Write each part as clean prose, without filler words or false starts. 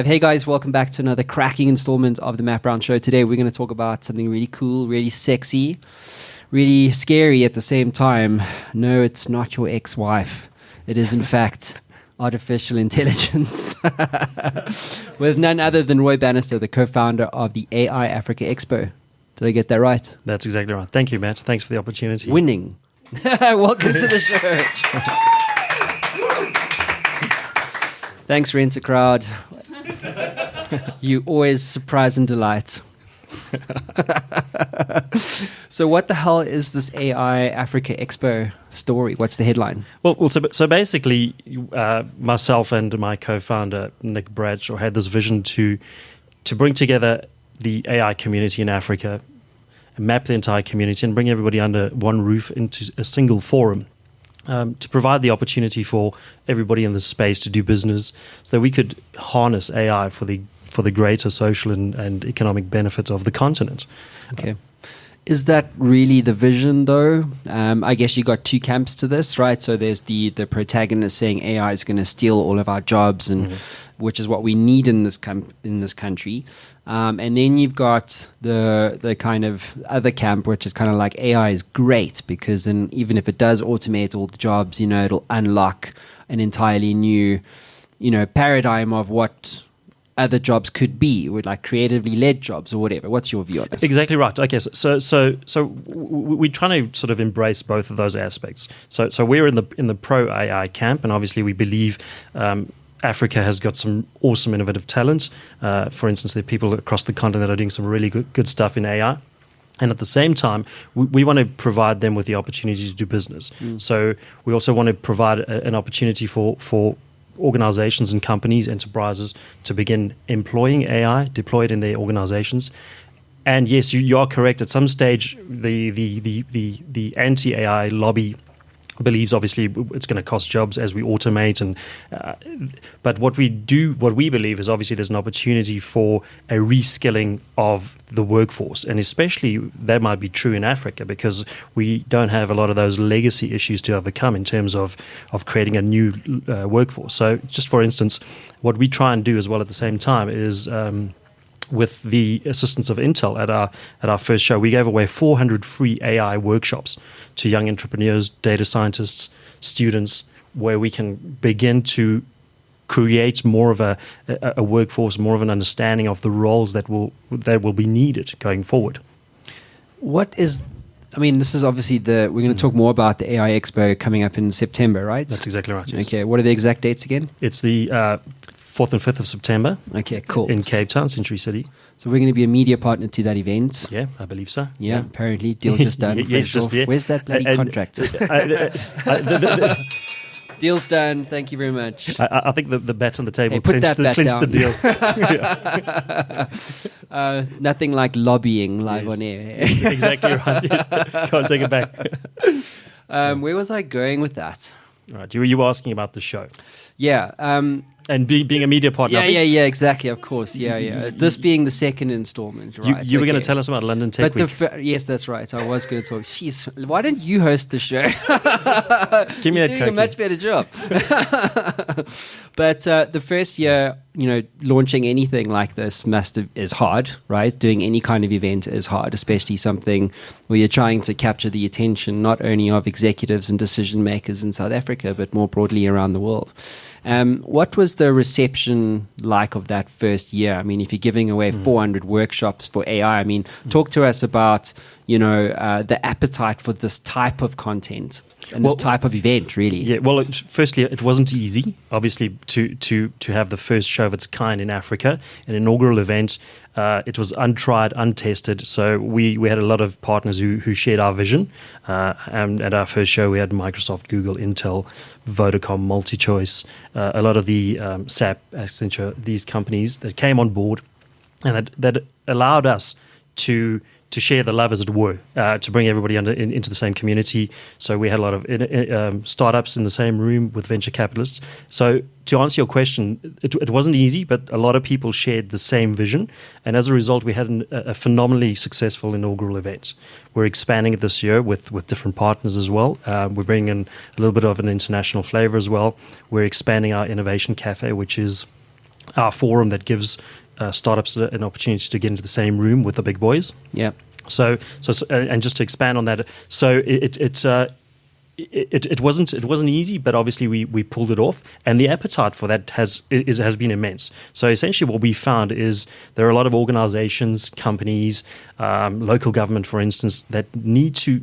Hey guys, welcome back to another cracking installment of the Matt Brown Show. Today we're going to talk about something really cool, really sexy, really scary at the same time. No, it's not your ex-wife. It is in fact artificial intelligence. With none other than Roy Bannister, the co-founder of the AI Africa Expo. Did I get that right? That's exactly right. Thank you, Matt. Thanks for the opportunity. Winning. Welcome to the show. Thanks, Rent a Crowd. You always surprise and delight. So what the hell is this AI Africa Expo story? What's the headline? So basically, myself and my co-founder, Nick Bradshaw, had this vision to bring together the AI community in Africa, map the entire community and bring everybody under one roof into a single forum. To provide the opportunity for everybody in this space to do business so that we could harness AI for the greater social and economic benefits of the continent. Okay. Is that really the vision, though? I guess you got two camps to this, right? So there's the protagonist saying AI is going to steal all of our jobs, and which is what we need in this country. And then you've got the kind of other camp, which is kind of like AI is great because then even if it does automate all the jobs, it'll unlock an entirely new, paradigm of what other jobs could be, with like creatively led jobs or whatever. What's your view on it? Exactly right. Okay, so we're trying to sort of embrace both of those aspects. So we're in the pro AI camp, and obviously we believe Africa has got some awesome innovative talent. For instance, there are people across the continent that are doing some really good stuff in AI. And at the same time, we want to provide them with the opportunity to do business. So we also want to provide an opportunity for organizations and companies, enterprises, to begin employing AI, deploy it in their organizations. And yes, you are correct. At some stage, the anti-AI lobby believes obviously it's going to cost jobs as we automate, but what we believe is obviously there's an opportunity for a reskilling of the workforce, and especially that might be true in Africa because we don't have a lot of those legacy issues to overcome in terms of creating a new workforce. So just for instance, what we try and do as well at the same time is with the assistance of Intel at our first show, we gave away 400 free AI workshops to young entrepreneurs, data scientists, students, where we can begin to create more of a workforce, more of an understanding of the roles that will be needed going forward. This is obviously we're going to talk more about the AI Expo coming up in September, right? That's exactly right. Yes. Okay. What are the exact dates again? It's the 4th and 5th of September. Okay, cool. In Cape Town, Century City. So we're going to be a media partner to that event. Yeah, I believe so. Yeah. Apparently. Deal just done. Yes, just, yeah. Where's that bloody contract? Deal's done. Thank you very much. I think the bet on the table clinched the deal. Nothing like lobbying live on air. Exactly right. Yes. Can't take it back. Where was I going with that? Right, you were asking about the show. Yeah. And being a media partner. Yeah, exactly, of course. Yeah. This being the second installment, right? You were going to tell us about London Tech Week. Yes, that's right. I was going to talk. Jeez, why don't you host the show? Give me that doing a much better job. But the first year, launching anything like this is hard, right? Doing any kind of event is hard, especially something where you're trying to capture the attention not only of executives and decision makers in South Africa, but more broadly around the world. What was the reception like of that first year? I mean, if you're giving away 400 workshops for AI, talk to us about, the appetite for this type of content and this type of event, really. Yeah, well, firstly, it wasn't easy, obviously, to have the first show of its kind in Africa, an inaugural event. It was untried, untested. So we had a lot of partners who shared our vision. And at our first show, we had Microsoft, Google, Intel, Vodacom, MultiChoice, a lot of the SAP, Accenture, these companies that came on board, and that allowed us to share the love, as it were, to bring everybody into the same community. So we had a lot of startups in the same room with venture capitalists. So to answer your question, it wasn't easy, but a lot of people shared the same vision. And as a result, we had a phenomenally successful inaugural event. We're expanding it this year with different partners as well. We're bringing in a little bit of an international flavor as well. We're expanding our Innovation Cafe, which is our forum that gives startups an opportunity to get into the same room with the big boys. Yeah. So and just to expand on that, so it wasn't easy, but obviously we pulled it off, and the appetite for that has been immense. So essentially, what we found is there are a lot of organizations, companies, local government, for instance, that need to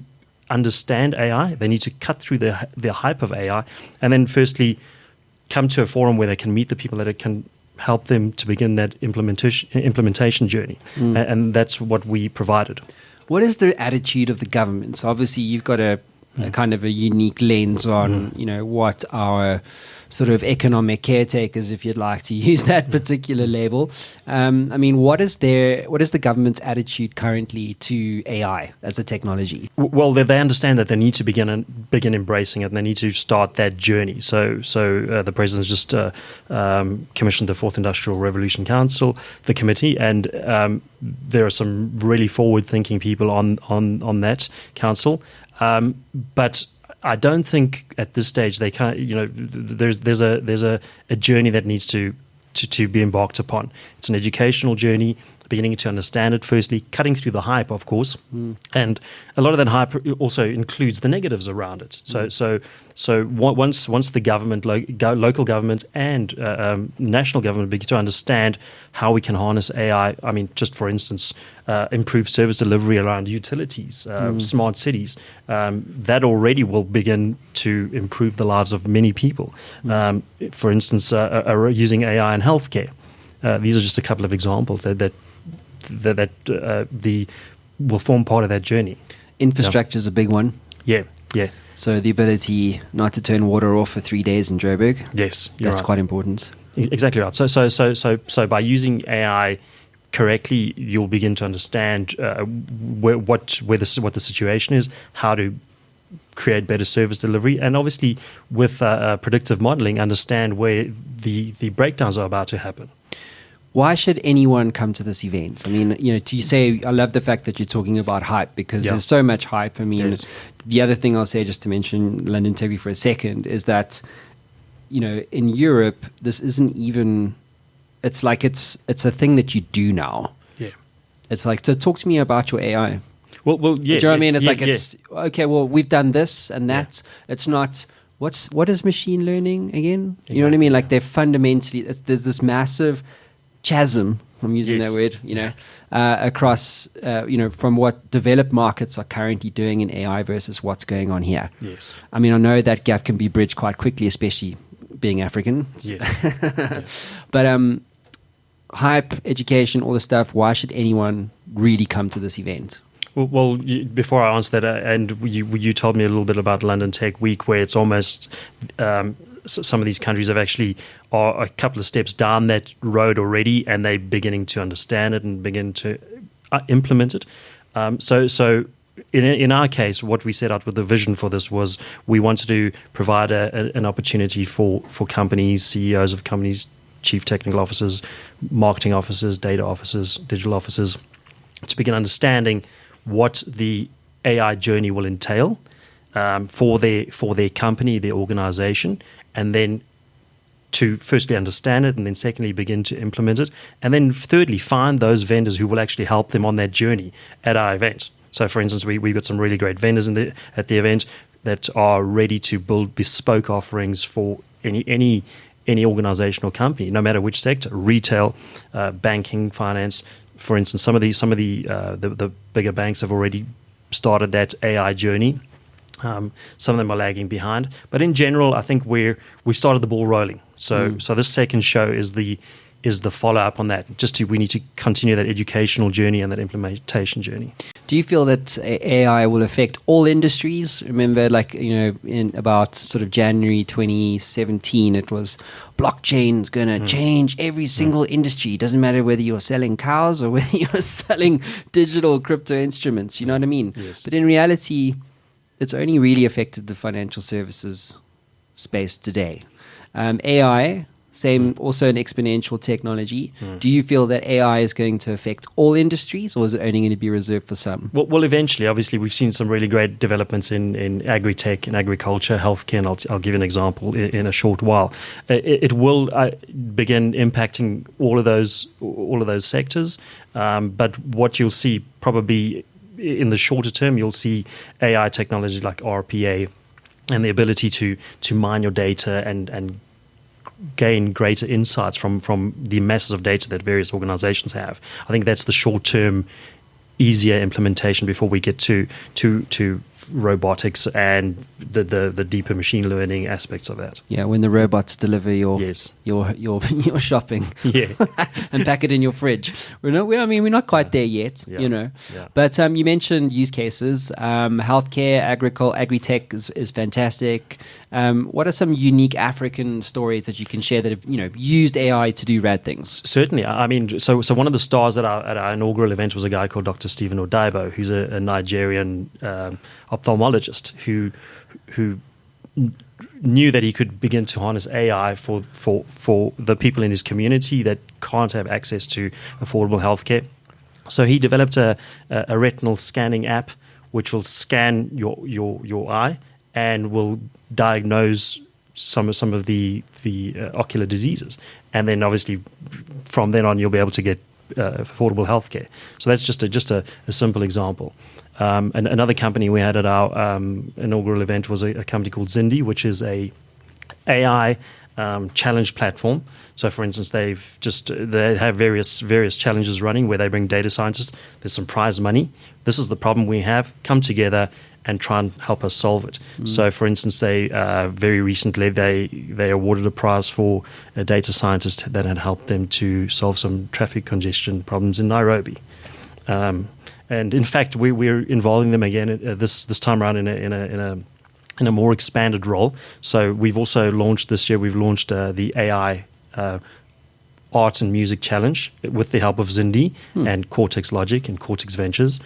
understand AI. They need to cut through the hype of AI, and then firstly come to a forum where they can meet the people that can help them to begin that implementation journey, and that's what we provided. What is the attitude of the government? So obviously, you've got a kind of a unique lens on, what our sort of economic caretakers, if you'd like to use that particular label. I mean, what is the government's attitude currently to AI as a technology? Well, they understand that they need to begin embracing it, and they need to start that journey. So the president's just commissioned the Fourth Industrial Revolution Council, the committee, and there are some really forward-thinking people on that council. But I don't think at this stage they can't. There's a journey that needs to be embarked upon. It's an educational journey, beginning to understand it. Firstly, cutting through the hype, of course, and a lot of that hype also includes the negatives around it. So once the government, local governments, and national government begin to understand how we can harness AI. I mean, just for instance, improve service delivery around utilities, smart cities. That already will begin to improve the lives of many people. For instance, using AI in healthcare. These are just a couple of examples that will form part of that journey. Infrastructure is a big one. Yeah. So the ability not to turn water off for 3 days in Joburg. Yes, that's right. quite important. Exactly right. So by using AI correctly, you'll begin to understand what the situation is, how to create better service delivery, and obviously with predictive modeling, understand where the breakdowns are about to happen. Why should anyone come to this event? I mean, you say, I love the fact that you're talking about hype, because there's so much hype. I mean, the other thing I'll say, just to mention London Tech Week for a second, is that, in Europe, this isn't even, it's like it's a thing that you do now. Yeah. It's like, so talk to me about your AI. Well, yeah. Do you know what I mean? It's it's, okay, well, we've done this and that. Yeah. It's not, what is machine learning again? Exactly. You know what I mean? Like they're fundamentally, there's this massive chasm, I'm using that word, across, from what developed markets are currently doing in AI versus what's going on here. Yes. I mean, I know that gap can be bridged quite quickly, especially being African. Yes. But hype, education, all the stuff, why should anyone really come to this event? Well, before I answer that, and you told me a little bit about London Tech Week, where it's almost some of these countries have actually are a couple of steps down that road already, and they're beginning to understand it and begin to implement it. So in our case, what we set out with the vision for this was we wanted to provide an opportunity for companies, CEOs of companies, chief technical officers, marketing officers, data officers, digital officers, to begin understanding what the AI journey will entail for their company, their organization, and then to firstly understand it, and then secondly begin to implement it, and then thirdly find those vendors who will actually help them on that journey at our event. So, for instance, we've got some really great vendors at the event that are ready to build bespoke offerings for any organization or company, no matter which sector, retail, banking, finance. For instance, some of the bigger banks have already started that AI journey. Some of them are lagging behind, but in general, I think we've started the ball rolling. So this second show is the follow up on that. We need to continue that educational journey and that implementation journey. Do you feel that AI will affect all industries? Remember, in about sort of January 2017, it was blockchain's going to change every single industry. It doesn't matter whether you're selling cows or whether you're selling digital crypto instruments. You know what I mean? Yes. But in reality, it's only really affected the financial services space today. AI Same, also an exponential technology. Do you feel that AI is going to affect all industries, or is it only going to be reserved for some? Well, eventually, obviously, we've seen some really great developments in agri-tech, in agriculture, healthcare, and I'll give you an example in a short while. It will begin impacting all of those sectors. But what you'll see probably in the shorter term, you'll see AI technology like RPA and the ability to mine your data and gain greater insights from the masses of data that various organizations have. I think that's the short-term, easier implementation before we get to robotics and the deeper machine learning aspects of that. Yeah, when the robots deliver your shopping, and pack it in your fridge. We're not quite there yet, Yeah. But you mentioned use cases. Healthcare, agri-tech is fantastic. What are some unique African stories that you can share that have used AI to do rad things? Certainly. I mean, so one of the stars at our inaugural event was a guy called Dr. Stephen Odaibo, who's a Nigerian ophthalmologist who knew that he could begin to harness AI for the people in his community that can't have access to affordable healthcare. So he developed a retinal scanning app which will scan your eye and will diagnose some of the ocular diseases, and then obviously from then on you'll be able to get affordable healthcare. So that's just a simple example. And another company we had at our inaugural event was a company called Zindi, which is a AI challenge platform. So, for instance, they have various challenges running where they bring data scientists. There's some prize money. This is the problem we have. Come together and try and help us solve it. So, for instance, they very recently they awarded a prize for a data scientist that had helped them to solve some traffic congestion problems in Nairobi. And in fact, we're involving them again this time around in a more expanded role. So we've also launched this year. We've launched the AI Art and Music Challenge with the help of Zindi and Cortex Logic and Cortex Ventures.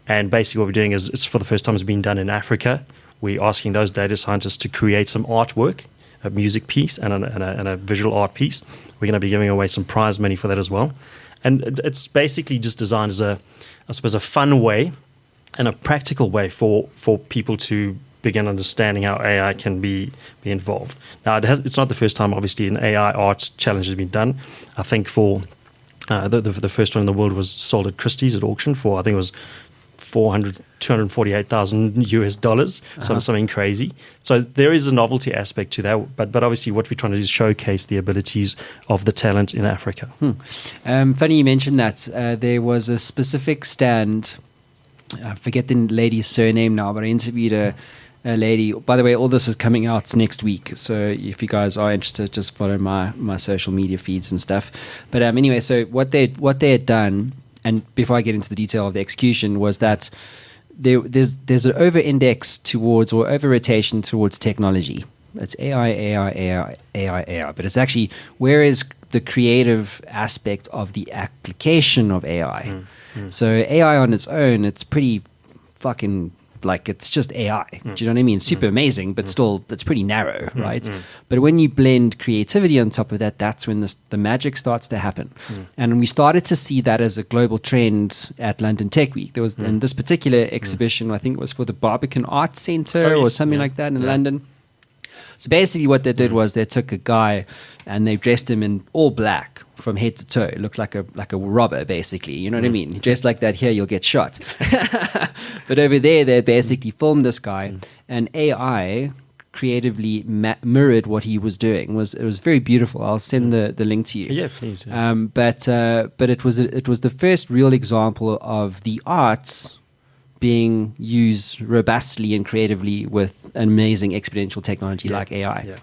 And basically, what we're doing is, it's for the first time it's been done in Africa. We're asking those data scientists to create some artwork, a music piece and a visual art piece. We're going to be giving away some prize money for that as well. And it's basically just designed as a fun way and a practical way for people to begin understanding how AI can be involved. Now, it's not the first time, obviously, an AI art challenge has been done. I think for the first one in the world was sold at Christie's at auction for, I think it was $248,000 something crazy. So there is a novelty aspect to that, but obviously what we're trying to do is showcase the abilities of the talent in Africa. Funny you mentioned that. There was a specific stand, I forget the lady's surname now, but I interviewed a lady. By the way, all this is coming out next week, so if you guys are interested, just follow my social media feeds and stuff. But anyway, so what they had done, and before I get into the detail of the execution, was that there's an over-index towards, or over-rotation towards technology. It's AI. But it's actually, where is the creative aspect of the application of AI? So AI on its own, it's pretty fucking, like, it's just AI. Do you know what I mean? Super amazing, but still, it's pretty narrow, right? But when you blend creativity on top of that, that's when the magic starts to happen. And we started to see that as a global trend at London Tech Week. There was, in this particular exhibition, I think it was for the Barbican Arts Centre or something like that in London. So basically what they did was they took a guy and they dressed him in all black from head to toe. It looked like a robber, basically. You know what I mean? Dressed like that here, you'll get shot. But over there, they basically filmed this guy, and AI creatively mirrored what he was doing. It was very beautiful. I'll send the link to you. Yeah, please. Yeah. But it was the first real example of the arts being used robustly and creatively with amazing exponential technology like AI. Yeah.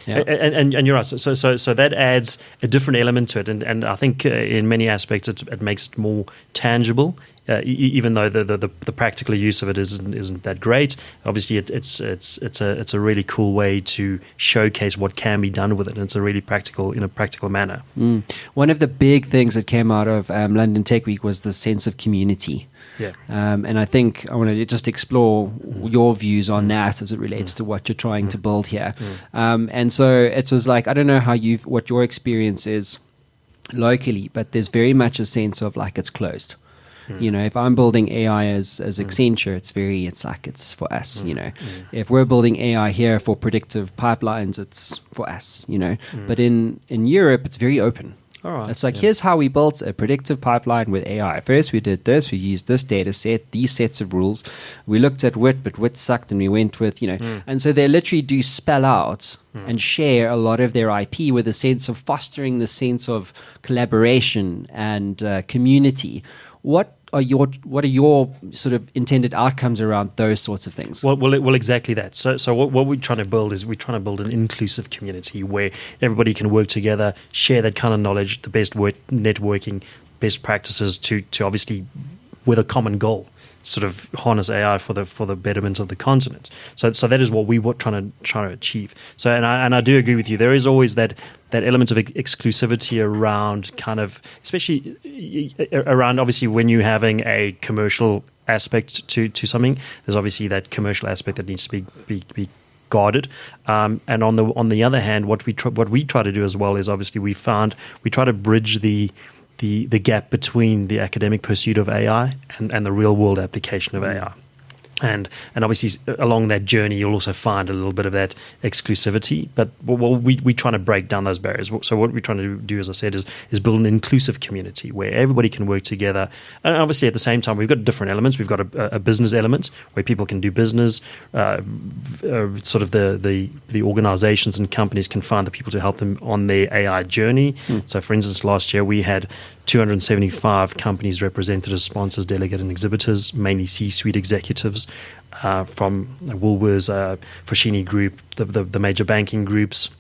And you're right. So that adds a different element to it, and I think in many aspects it makes it more tangible. Even though the practical use of it isn't that great, obviously it's a really cool way to showcase what can be done with it, and it's a really practical manner. One of the big things that came out of London Tech Week was the sense of community. Yeah. And I think I want to just explore your views on that as it relates to what you're trying to build here. And so it was like, I don't know what your experience is locally, but there's very much a sense of like it's closed. You know, if I'm building AI as Accenture, it's for us, you know. If we're building AI here for predictive pipelines, it's for us, you know. But in Europe, it's very open. All right. It's like, here's how we built a predictive pipeline with AI. First, we did this. We used this data set, these sets of rules. We looked at WIT, but WIT sucked, and we went with, you know. And so they literally do spell out and share a lot of their IP with a sense of fostering the sense of collaboration and community. What are your sort of intended outcomes around those sorts of things? Well, exactly that. So what we're trying to build is we're trying to build an inclusive community where everybody can work together, share that kind of knowledge, the best networking, best practices to obviously with a common goal, sort of harness AI for the betterment of the continent. So that is what we were trying to achieve. So and I do agree with you. There is always that element of exclusivity around kind of, especially around obviously when you're having a commercial aspect to something. There's obviously that commercial aspect that needs to be guarded. And on the other hand, what we try to do as well is obviously we try to bridge the gap between the academic pursuit of AI and the real world application of AI. And obviously along that journey, you'll also find a little bit of that exclusivity. But we're trying to break down those barriers. So what we're trying to do, as I said, is build an inclusive community where everybody can work together. And obviously at the same time, we've got different elements. We've got a business element where people can do business. Sort of the organizations and companies can find the people to help them on their AI journey. So for instance, last year we had 275 companies represented as sponsors, delegate, and exhibitors, mainly C-suite executives from Woolworths, Foschini Group, the major banking groups,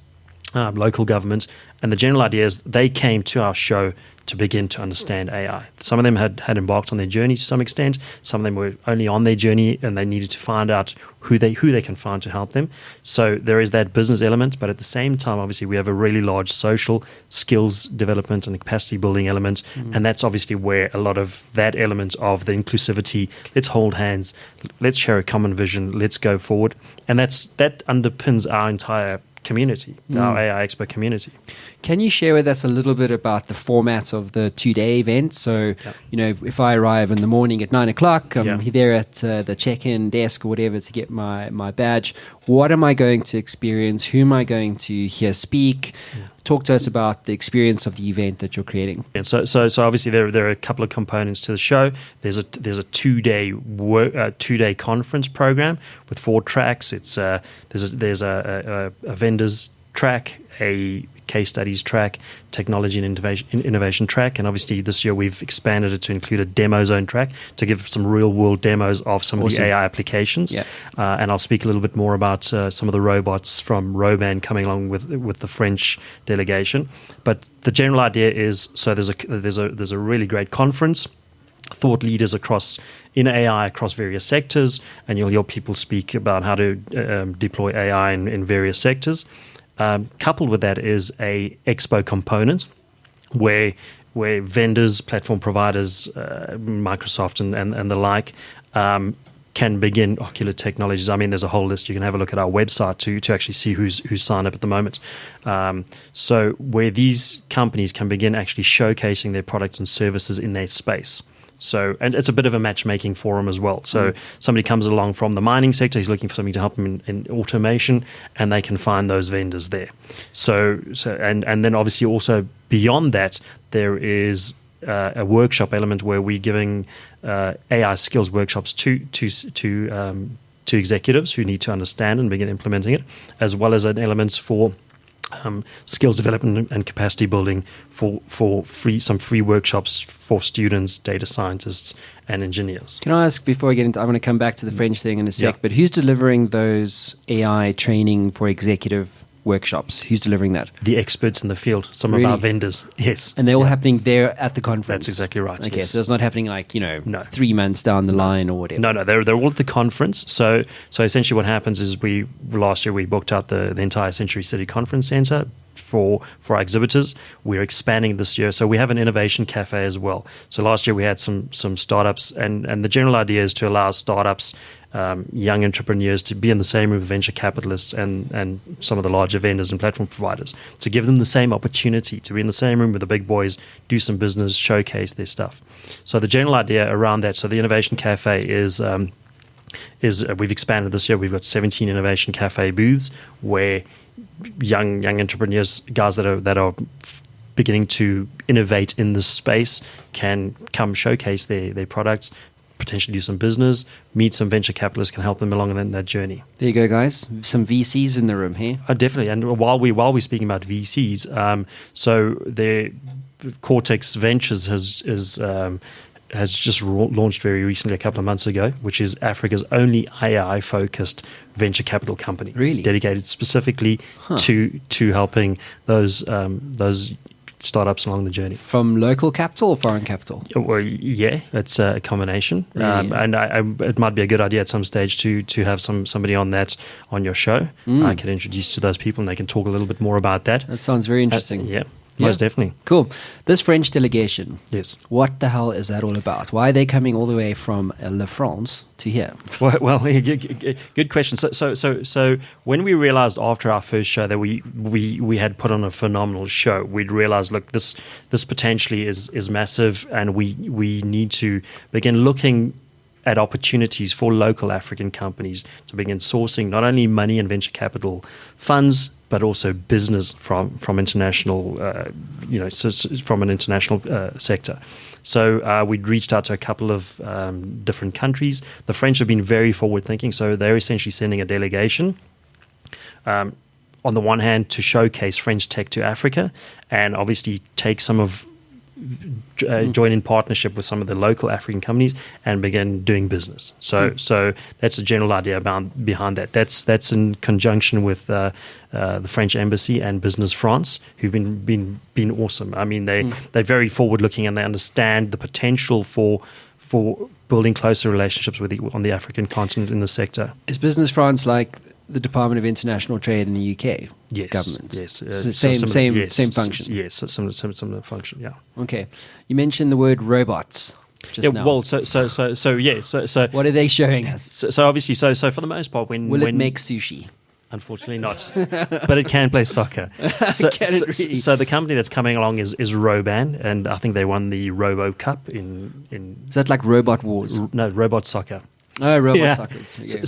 local governments. And the general idea is they came to our show to begin to understand AI. Some of them had embarked on their journey to some extent. Some of them were only on their journey and they needed to find out who they can find to help them. So there is that business element, but at the same time, obviously, we have a really large social skills development and capacity building element. And that's obviously where a lot of that element of the inclusivity, let's hold hands, let's share a common vision, let's go forward. And that underpins our entire community, our AI Expo community. Can you share with us a little bit about the format of the 2-day event? So, you know, if I arrive in the morning at 9 o'clock, I'm there at the check-in desk or whatever to get my badge. What am I going to experience? Who am I going to hear speak? Talk to us about the experience of the event that you're creating. And so obviously there are a couple of components to the show. There's a 2-day conference program with 4 tracks. It's there's a vendors track, a case studies track, technology and innovation track, and obviously this year we've expanded it to include a demo zone track to give some real world demos of some of the AI applications. And I'll speak a little bit more about some of the robots from Roban coming along with the French delegation. But the general idea is, so there's a really great conference, thought leaders in AI across various sectors, and you'll hear people speak about how to deploy AI in various sectors. Coupled with that is a expo component where vendors, platform providers, Microsoft and the like can begin Ocular Technologies. I mean, there's a whole list. You can have a look at our website to actually see who's signed up at the moment. So where these companies can begin actually showcasing their products and services in their space. So, and it's a bit of a matchmaking forum as well. So somebody comes along from the mining sector, he's looking for something to help him in automation, and they can find those vendors there. So and then obviously also beyond that, there is a workshop element where we're giving AI skills workshops to executives who need to understand and begin implementing it, as well as an element for skills development and capacity building for some free workshops for students, data scientists, and engineers. Can I ask before I get into? I want to come back to the French thing in a sec. But who's delivering those AI training for executive workshops? Who's delivering that? The experts in the field, some Really? of our vendors. Yes. And they're all happening there at the conference. That's exactly right. Okay, yes. so it's not happening like, No. 3 months down the line or whatever. No, they're all at the conference. So essentially, what happens is last year we booked out the entire Century City Conference Center for our exhibitors. We're expanding this year, so we have an innovation cafe as well. So last year we had some startups, and the general idea is to allow startups, young entrepreneurs, to be in the same room with venture capitalists and some of the larger vendors and platform providers, to give them the same opportunity to be in the same room with the big boys, do some business, showcase their stuff. So the general idea around that, so the innovation cafe is we've expanded this year. We've got 17 innovation cafe booths where young entrepreneurs, guys that are beginning to innovate in this space, can come showcase their products, potentially do some business, meet some venture capitalists, can help them along in that journey. There you go, guys. Some VCs in the room here. Definitely. And while we're speaking about VCs, so the Cortex Ventures has just launched very recently, a couple of months ago, which is Africa's only AI-focused venture capital company, really dedicated specifically to helping those startups along the journey. From local capital or foreign capital? Well, yeah, it's a combination, Really? and it might be a good idea at some stage to have somebody on your show. I can introduce to those people, and they can talk a little bit more about that. That sounds very interesting. Yeah. Most definitely. Cool. This French delegation. Yes. What the hell is that all about? Why are they coming all the way from La France to here? Well, good question. So when we realized after our first show that we had put on a phenomenal show, we'd realized, look, this potentially is massive, and we need to begin looking at opportunities for local African companies to begin sourcing not only money and venture capital funds, but also business from international, from an international sector. So we'd reached out to a couple of different countries. The French have been very forward-thinking, so they're essentially sending a delegation, on the one hand, to showcase French tech to Africa, and obviously take some of join in partnership with some of the local African companies and begin doing business. So that's the general idea behind that. That's in conjunction with the French Embassy and Business France, who've been awesome. I mean, they're very forward looking, and they understand the potential for building closer relationships on the African continent in the sector. Is Business France like the Department of International Trade in the UK government? Yes. Same function. Yes, similar function. Yeah. Okay. You mentioned the word robots just now. Well, so what are they showing us? So obviously, so for the most part, Will it make sushi? Unfortunately not, but it can play soccer. Really? So the company that's coming along is Roban, and I think they won the Robo Cup in. Is that like Robot Wars? No, Robot Soccer. Oh, robot suckers. Okay.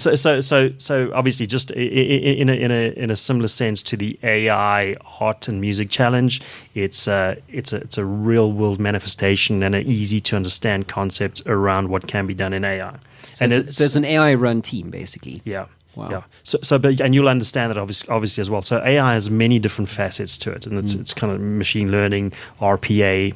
So obviously, just in a similar sense to the AI Art and Music Challenge, it's a real world manifestation and an easy to understand concept around what can be done in AI. So it's an AI run team, basically. Yeah. Wow. Yeah. And you'll understand that obviously as well. So AI has many different facets to it, and it's kind of machine learning, RPA,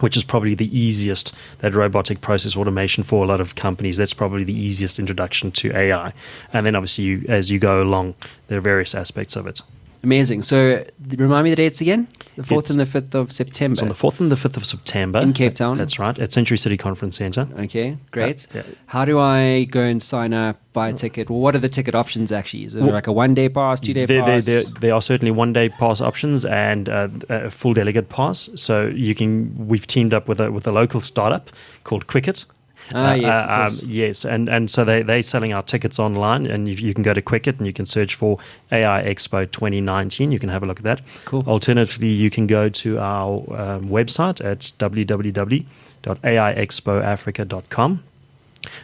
which is probably the easiest, that robotic process automation for a lot of companies. That's probably the easiest introduction to AI. And then obviously, as you go along, there are various aspects of it. Amazing. So remind me the dates again? The 4th and the 5th of September. It's on the 4th and the 5th of September. In Cape Town? That's right, at Century City Conference Center. Okay, great. Yeah. How do I go and sign up, buy a ticket? Well, what are the ticket options actually? Is it like a 1-day pass, 2-day pass? There are certainly 1-day pass options and a full delegate pass. So we've teamed up with a local startup called Quicket. Yes, of course. Yes, and so they're selling our tickets online, and you can go to Quicket and you can search for AI Expo 2019. You can have a look at that. Cool. Alternatively, you can go to our website at www.aiexpoafrica.com.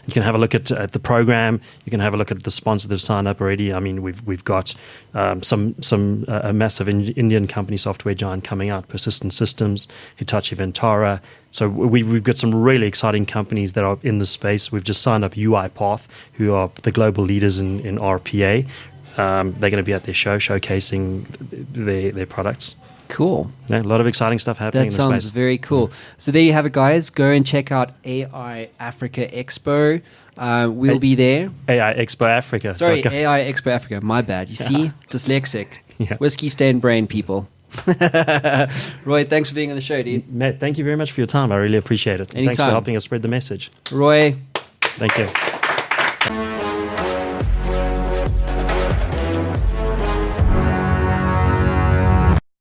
You can have a look at the program. You can have a look at the sponsors that have signed up already. I mean, we've got a massive Indian company, software giant, coming out, Persistent Systems, Hitachi Vantara. So we've got some really exciting companies that are in this space. We've just signed up UiPath, who are the global leaders in RPA. They're going to be at their show showcasing their products. Cool. Yeah, a lot of exciting stuff happening in the space. That sounds very cool. So there you have it, guys. Go and check out AI Africa Expo. We'll be there. AI Expo Africa. Sorry, AI Expo Africa. My bad. You see? Dyslexic. Yeah. Whiskey stained brain people. Roy, thanks for being on the show, dude. Matt, thank you very much for your time. I really appreciate it. And thanks for Anytime. helping us spread the message. Roy. Thank you.